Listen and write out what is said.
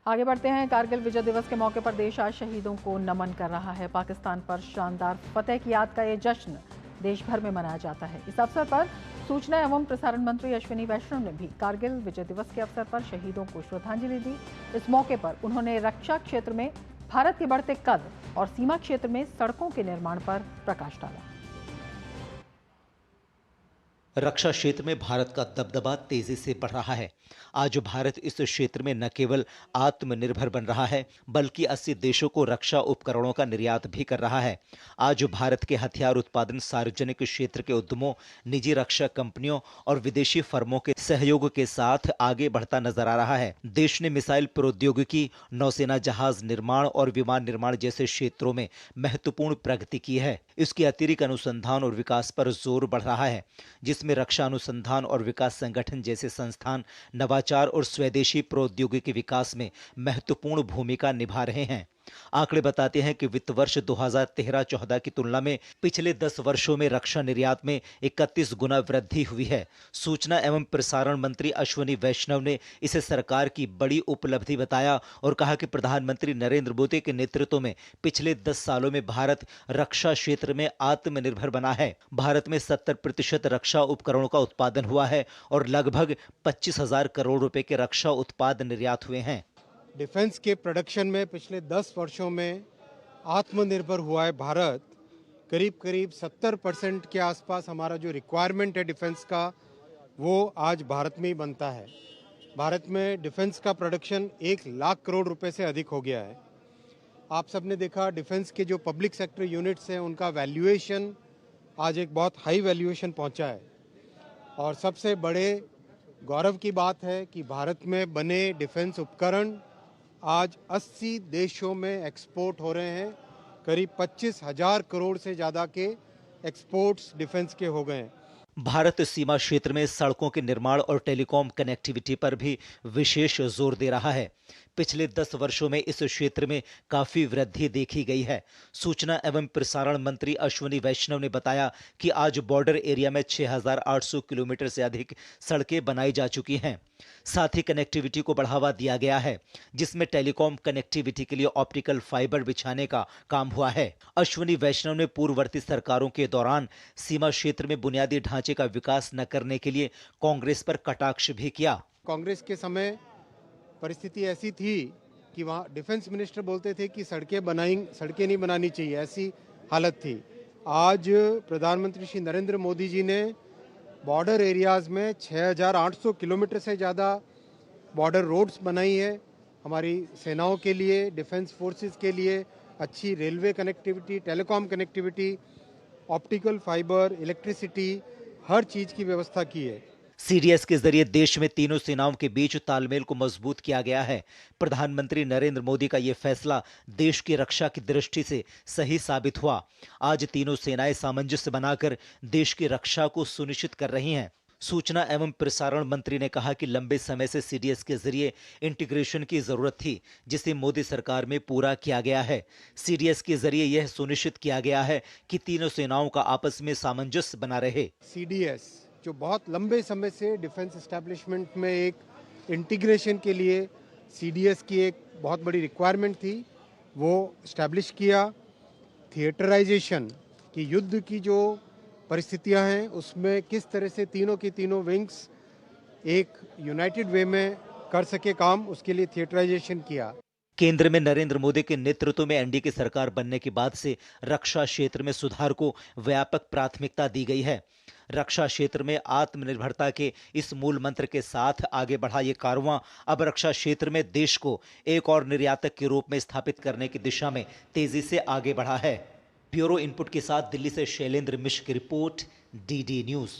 आगे बढ़ते हैं। कारगिल विजय दिवस के मौके पर देश आज शहीदों को नमन कर रहा है। पाकिस्तान पर शानदार फतेह की याद का ये जश्न देश भर में मनाया जाता है। इस अवसर पर सूचना एवं प्रसारण मंत्री अश्विनी वैष्णव ने भी कारगिल विजय दिवस के अवसर पर शहीदों को श्रद्धांजलि दी। इस मौके पर उन्होंने रक्षा क्षेत्र में भारत के बढ़ते कद और सीमा क्षेत्र में सड़कों के निर्माण पर प्रकाश डाला। रक्षा क्षेत्र में भारत का दबदबा तेजी से बढ़ रहा है। आज भारत इस क्षेत्र में न केवल आत्मनिर्भर बन रहा है, बल्कि 80 देशों को रक्षा उपकरणों का निर्यात भी कर रहा है। आज भारत के हथियार उत्पादन सार्वजनिक क्षेत्र के उद्यमों, निजी रक्षा कंपनियों और विदेशी फर्मों के सहयोग के साथ आगे बढ़ता नजर आ रहा है। देश ने मिसाइल प्रौद्योगिकी, नौसेना जहाज निर्माण और विमान निर्माण जैसे क्षेत्रों में महत्वपूर्ण प्रगति की है। इसके अतिरिक्त अनुसंधान और विकास पर जोर बढ़ रहा है, जिसमें रक्षा अनुसंधान और विकास संगठन जैसे संस्थान नवाचार और स्वदेशी प्रौद्योगिकी विकास में महत्वपूर्ण भूमिका निभा रहे हैं। आंकड़े बताते हैं कि वित्त वर्ष 2013-14 की तुलना में पिछले 10 वर्षों में रक्षा निर्यात में 31 गुना वृद्धि हुई है। सूचना एवं प्रसारण मंत्री अश्विनी वैष्णव ने इसे सरकार की बड़ी उपलब्धि बताया और कहा कि प्रधानमंत्री नरेंद्र मोदी के नेतृत्व में पिछले 10 सालों में भारत रक्षा क्षेत्र में आत्मनिर्भर बना है। भारत में 70% रक्षा उपकरणों का उत्पादन हुआ है और लगभग 25,000 करोड़ रुपए के रक्षा उत्पाद निर्यात हुए हैं। डिफेंस के प्रोडक्शन में पिछले 10 वर्षों में आत्मनिर्भर हुआ है भारत। करीब करीब 70% के आसपास हमारा जो रिक्वायरमेंट है डिफेंस का, वो आज भारत में ही बनता है। भारत में डिफेंस का प्रोडक्शन 1 लाख करोड़ रुपए से अधिक हो गया है। आप सबने देखा डिफेंस के जो पब्लिक सेक्टर यूनिट्स हैं उनका वैल्यूएशन आज एक बहुत हाई वैल्यूएशन पहुंचा है। और सबसे बड़े गौरव की बात है कि भारत में बने डिफेंस उपकरण आज 80 देशों में एक्सपोर्ट हो रहे हैं। करीब 25,000 करोड़ से ज़्यादा के एक्सपोर्ट्स डिफेंस के हो गए हैं। भारत सीमा क्षेत्र में सड़कों के निर्माण और टेलीकॉम कनेक्टिविटी पर भी विशेष जोर दे रहा है। पिछले 10 वर्षों में इस क्षेत्र में काफी वृद्धि देखी गई है। सूचना एवं प्रसारण मंत्री अश्विनी वैष्णव ने बताया कि आज बॉर्डर एरिया में 6,800 किलोमीटर से अधिक सड़कें बनाई जा चुकी हैं। साथ ही कनेक्टिविटी को बढ़ावा दिया गया है, जिसमें टेलीकॉम कनेक्टिविटी के लिए ऑप्टिकल फाइबर बिछाने का काम हुआ है। अश्विनी वैष्णव ने पूर्ववर्ती सरकारों के दौरान सीमा क्षेत्र में बुनियादी ढांचे का विकास न करने के लिए कांग्रेस पर कटाक्ष भी किया। कांग्रेस के समय परिस्थिति ऐसी थी कि वहाँ डिफेंस मिनिस्टर बोलते थे कि सड़कें नहीं बनानी चाहिए, ऐसी हालत थी। आज प्रधानमंत्री श्री नरेंद्र मोदी जी ने बॉर्डर एरियाज़ में 6,800 किलोमीटर से ज़्यादा बॉर्डर रोड्स बनाई है। हमारी सेनाओं के लिए, डिफेंस फोर्सेस के लिए अच्छी railway connectivity, telecom connectivity, optical fibre, electricity, हर चीज़ की व्यवस्था की है। सीडीएस के जरिए देश में तीनों सेनाओं के बीच तालमेल को मजबूत किया गया है। प्रधानमंत्री नरेंद्र मोदी का यह फैसला देश की रक्षा की दृष्टि से सही साबित हुआ। आज तीनों सेनाएं सामंजस्य बनाकर देश की रक्षा को सुनिश्चित कर रही हैं। सूचना एवं प्रसारण मंत्री ने कहा कि लंबे समय से सीडीएस के जरिए इंटीग्रेशन की जरूरत थी, जिसे मोदी सरकार में पूरा किया गया है। सीडीएस के जरिए यह सुनिश्चित किया गया है कि तीनों सेनाओं का आपस में सामंजस्य बना रहे। सीडीएस जो बहुत लंबे समय से डिफेंस एस्टेब्लिशमेंट में एक इंटीग्रेशन के लिए सीडीएस की एक बहुत बड़ी रिक्वायरमेंट थी, वो एस्टेब्लिश किया। थिएटराइजेशन की युद्ध की जो परिस्थितियां हैं उसमें किस तरह से तीनों की तीनों विंग्स एक यूनाइटेड वे में कर सके काम, उसके लिए थिएटराइजेशन किया। केंद्र में नरेंद्र मोदी के नेतृत्व में एनडीए की सरकार बनने के बाद से रक्षा क्षेत्र में सुधार को व्यापक प्राथमिकता दी गई है। रक्षा क्षेत्र में आत्मनिर्भरता के इस मूल मंत्र के साथ आगे बढ़ा ये कारवां अब रक्षा क्षेत्र में देश को एक और निर्यातक के रूप में स्थापित करने की दिशा में तेजी से आगे बढ़ा है। ब्यूरो इनपुट के साथ दिल्ली से शैलेंद्र मिश्र की रिपोर्ट, डीडी न्यूज।